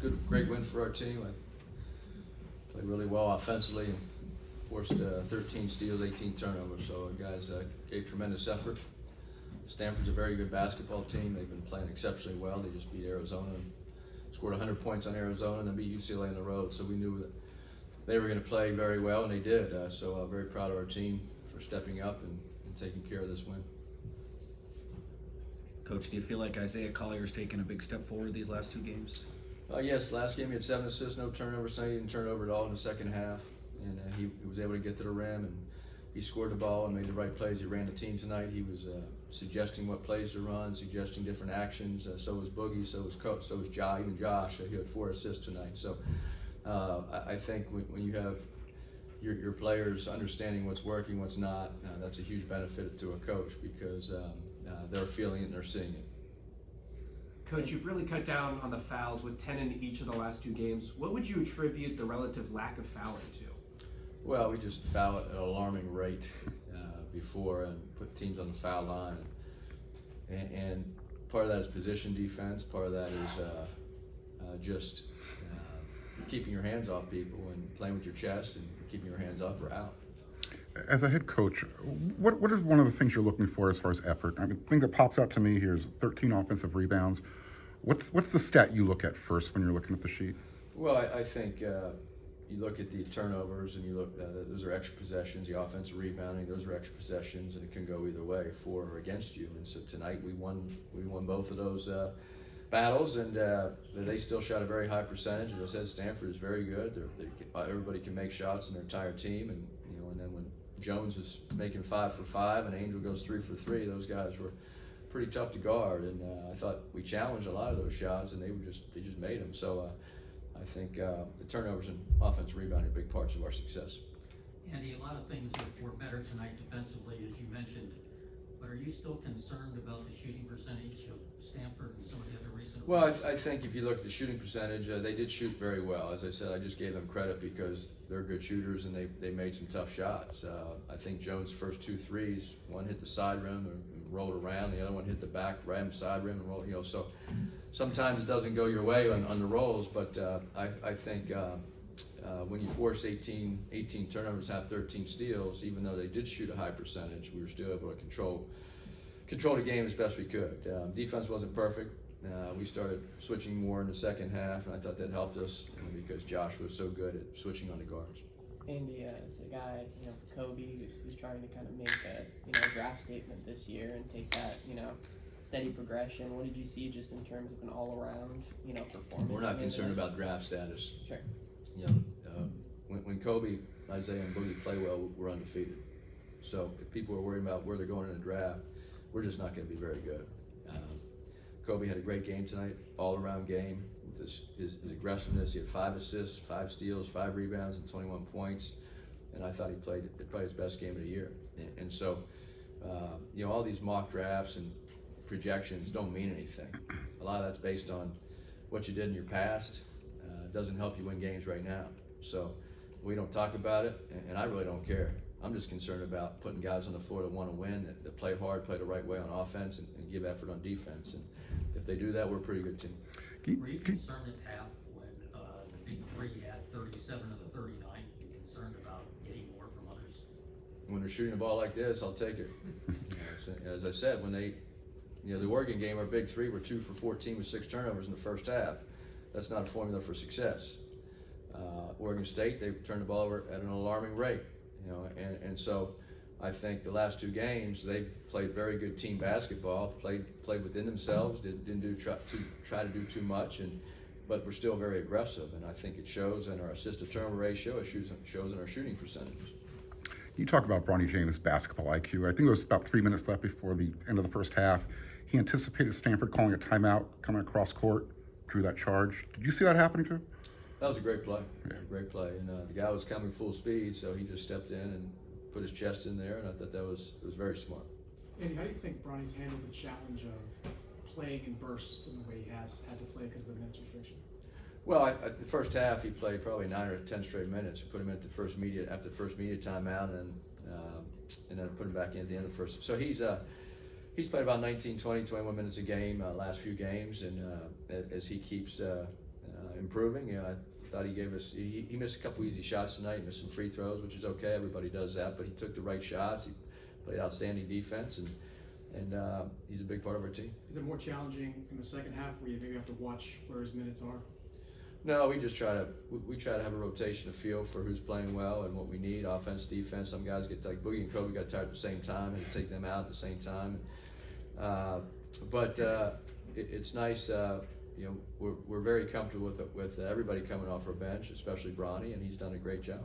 great win for our team. I played really well offensively and forced 13 steals, 18 turnovers. So guys gave tremendous effort. Stanford's a very good basketball team. They've been playing exceptionally well. They just beat Arizona and scored 100 points on Arizona and then beat UCLA on the road. So we knew that they were going to play very well, and they did. So very proud of our team for stepping up and taking care of this win. Coach, do you feel like Isaiah Collier's taken a big step forward these last two games? Yes, last game he had 7 assists, no turnovers. He didn't turn over at all in the second half, and he was able to get to the rim, and he scored the ball and made the right plays. He ran the team tonight. He was suggesting what plays to run, suggesting different actions. So was Boogie, so was Coach, so was even Josh. He had 4 assists tonight. So I think when you have your players understanding what's working, what's not, that's a huge benefit to a coach because they're feeling it and they're seeing it. Coach, you've really cut down on the fouls with 10 in each of the last 2 games. What would you attribute the relative lack of fouling to? Well, we just foul at an alarming rate before and put teams on the foul line. And part of that is position defense. Part of that is just keeping your hands off people and playing with your chest and keeping your hands up or out. As a head coach, what is one of the things you're looking for as far as effort? I mean, the thing that pops out to me here is 13 offensive rebounds. What's the stat you look at first when you're looking at the sheet? Well, I think you look at the turnovers and you look, those are extra possessions. The offensive rebounding, those are extra possessions, and it can go either way, for or against you. And so tonight we won both of those battles, and they still shot a very high percentage. As I said, Stanford is very good. Everybody can make shots in their entire team, and then when Jones is making 5 for 5 and Angel goes 3 for 3, those guys were pretty tough to guard. And I thought we challenged a lot of those shots, and they just made them. So I think the turnovers and offensive rebounding are big parts of our success. Andy, a lot of things were better tonight defensively, as you mentioned. But are you still concerned about the shooting percentage of Stanford and some of the other recent? Well, I think if you look at the shooting percentage, they did shoot very well. As I said, I just gave them credit because they're good shooters and they made some tough shots. I think Jones' first 2 threes, one hit the side rim and rolled around, the other one hit the back rim, side rim, and rolled. So sometimes it doesn't go your way on the rolls, but I think when you force 18 turnovers, have 13 steals, even though they did shoot a high percentage, we were still able to control the game as best we could. Defense wasn't perfect. We started switching more in the second half, and I thought that helped us because Josh was so good at switching on the guards. Andy, as a guy, for Kobe, who's trying to kind of make a draft statement this year and take that, steady progression. What did you see just in terms of an all-around, performance? We're not concerned about draft status. Sure. When Kobe, Isaiah, and Boogie play well, we're undefeated. So if people are worried about where they're going in the draft, we're just not going to be very good. Kobe had a great game tonight, all-around game with his aggressiveness. He had 5 assists, 5 steals, 5 rebounds, and 21 points. And I thought he played probably his best game of the year. And so, all these mock drafts and projections don't mean anything. A lot of that's based on what you did in your past. It doesn't help you win games right now. So we don't talk about it, and I really don't care. I'm just concerned about putting guys on the floor that want to win, that play hard, play the right way on offense, and give effort on defense. And if they do that, we're a pretty good team. Were you concerned at half when the big three had 37 of the 39? Were you concerned about getting more from others? When they're shooting a ball like this, I'll take it. As I said, when the Oregon game, our big three were 2 for 14 with 6 turnovers in the first half. That's not a formula for success. Oregon State, they turned the ball over at an alarming rate. And so I think the last 2 games they played very good team basketball, played within themselves, didn't try to do too much, but we're still very aggressive, and I think it shows in our assist to turnover ratio. It shows in our shooting percentages. You talk about Bronny James' basketball IQ. I think it was about 3 minutes left before the end of the first half. He anticipated Stanford calling a timeout, coming across court, drew that charge. Did you see that happening too? That was a great play, great play. And the guy was coming full speed, so he just stepped in and put his chest in there, and I thought that was very smart. Andy, how do you think Bronny's handled the challenge of playing in bursts in the way he has had to play because of the minutes restriction? Well, the first half he played probably 9 or 10 straight minutes. Put him at after the first media timeout, and then put him back in at the end of the first. So he's played about 19, 20, 21 minutes a game last few games, and as he keeps improving. You know, I thought he gave us. He missed a couple easy shots tonight. He missed some free throws, which is okay. Everybody does that, but he took the right shots. He played outstanding defense, and he's a big part of our team. Is it more challenging in the second half where you maybe have to watch where his minutes are? No, we just try to have a rotation, a feel for who's playing well and what we need, offense, defense. Some guys get like Boogie and Kobe got tired at the same time, and to take them out at the same time. But it's nice. You know, we're very comfortable with everybody coming off our bench, especially Bronny, and he's done a great job.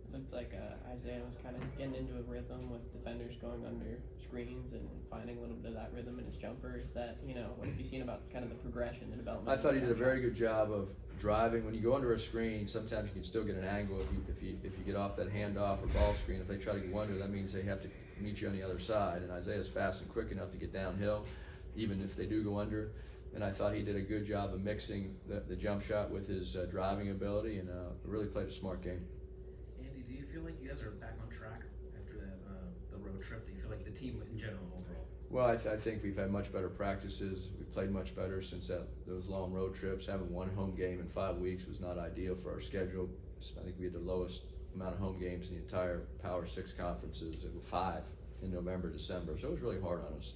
It looked like Isaiah was kind of getting into a rhythm with defenders going under screens and finding a little bit of that rhythm in his jumper. Is that, you know, what have you seen about kind of the progression, the development? I thought he did a very good job of driving. When you go under a screen, sometimes you can still get an angle if you get off that handoff or ball screen. If they try to go under, that means they have to meet you on the other side. And Isaiah's fast and quick enough to get downhill, even if they do go under. And I thought he did a good job of mixing the jump shot with his driving ability, and really played a smart game. Andy, do you feel like you guys are back on track after the road trip? Do you feel like the team in general overall? Well, I think we've had much better practices. We played much better since those long road trips. Having one home game in 5 weeks was not ideal for our schedule. I think we had the lowest amount of home games in the entire Power 6 conferences. It was 5 in November, December. So it was really hard on us,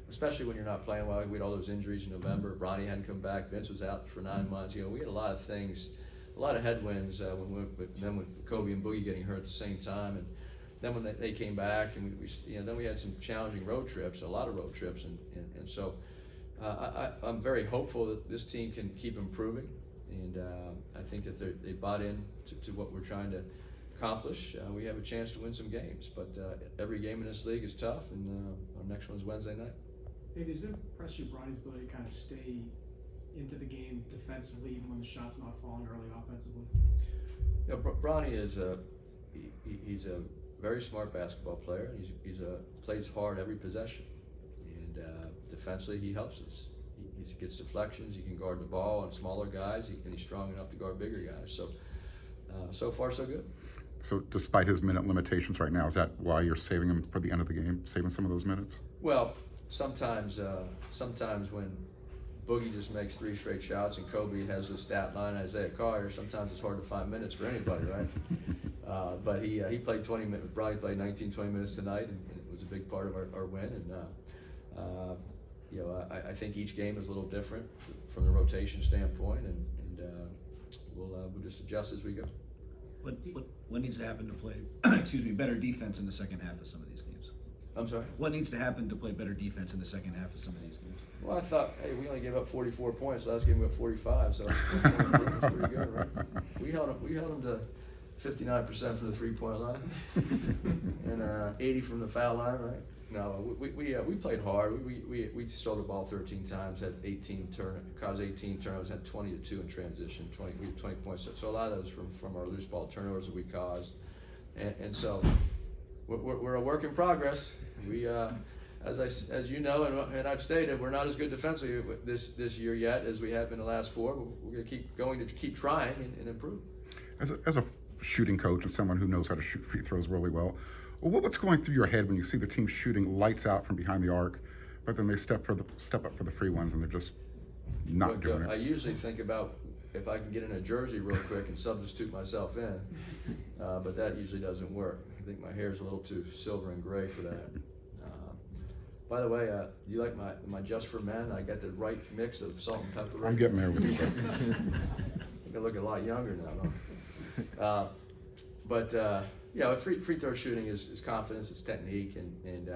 especially when you're not playing well. We had all those injuries in November. Bronny hadn't come back. Vince was out for 9 months. You know, we had a lot of things, a lot of headwinds then with Kobe and Boogie getting hurt at the same time, and then when they came back, and then we had some challenging road trips, a lot of road trips, and so I'm very hopeful that this team can keep improving, and I think that they bought in to what we're trying to accomplish. We have a chance to win some games, but every game in this league is tough, and our next one's Wednesday night. Hey, does it impress you Bronny's ability to kind of stay into the game defensively even when the shot's not falling early offensively? You know, Bronny is he's a very smart basketball player. He's plays hard every possession, and defensively he helps us. He gets deflections. He can guard the ball on smaller guys, and he's strong enough to guard bigger guys. So so far so good. So despite his minute limitations right now, is that why you're saving him for the end of the game, saving some of those minutes? Well, sometimes when Boogie just makes 3 straight shots and Kobe has the stat line, Isaiah Collier, sometimes it's hard to find minutes for anybody, right? But he played 20 minutes. Bronny played 19, 20 minutes tonight, and it was a big part of our win. And you know, I think each game is a little different from the rotation standpoint, and we'll just adjust as we go. What needs to happen to play better defense in the second half of some of these games? I'm sorry? What needs to happen to play better defense in the second half of some of these games? Well, I thought, hey, we only gave up 44 points. Last game we got 45, so that's pretty good, right? We held them to 59% from the 3-point line and 80 from the foul line, right? No, we played hard. We stole the ball 13 times, had 18 turnovers, had 20-2 in transition. We had 20 points. So a lot of those from our loose ball turnovers that we caused, and so we're a work in progress. We as you know, and I've stated, we're not as good defensively this year yet as we have been the last 4. But we're going to keep trying and improve. As a shooting coach and someone who knows how to shoot free throws really well, what's going through your head when you see the team shooting lights out from behind the arc, but then they step up for the free ones and they're just not doing it? I usually think about if I can get in a jersey real quick and substitute myself in, but that usually doesn't work. I think my hair is a little too silver and gray for that. By the way, do you like my Just for Men? I got the right mix of salt and pepper. Right? I'm getting there with you. I look a lot younger now, don't I? Yeah, free throw shooting is confidence, it's technique, and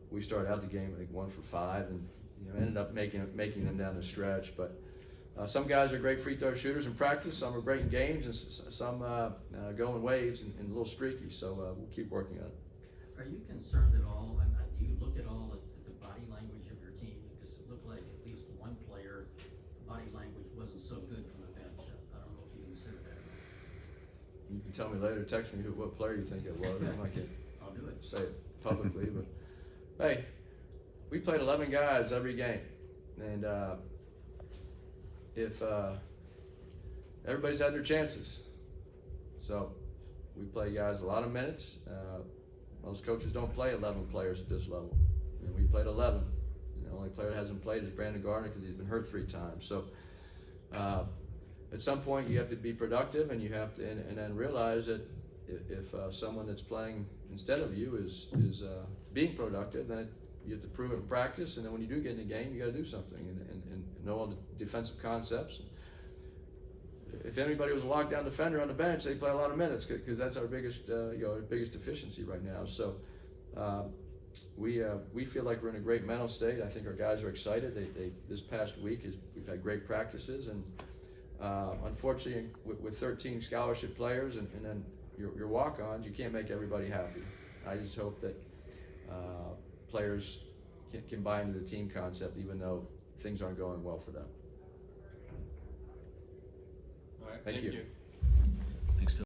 we started out the game I think 1 for 5, and ended up making them down the stretch. But some guys are great free throw shooters in practice. Some are great in games, and some go in waves and a little streaky. So we'll keep working on it. Are you concerned at all, and do you look at all at the body language of your team? Because it looked like at least one player, body language wasn't so good from the bench. I don't know if you consider that. You can tell me later, text me what player you think it was. I might I'll do it. say it publicly, but hey, we played 11 guys every game, and if everybody's had their chances, so we play guys a lot of minutes. Most coaches don't play 11 players at this level. We played 11. The only player that hasn't played is Brandon Gardner because he's been hurt 3 times. So At some point you have to be productive, and you have to, and then realize that if someone that's playing instead of you is being productive, then you have to prove it in practice, and then when you do get in a game, you got to do something and know all the defensive concepts. If anybody was a lockdown defender on the bench, they play a lot of minutes because that's our biggest our biggest deficiency right now. So we feel like we're in a great mental state. I think our guys are excited. They this past week we've had great practices, and unfortunately with 13 scholarship players and then your walk-ons, you can't make everybody happy. I just hope that players can buy into the team concept, even though things aren't going well for them. All right, Thank you.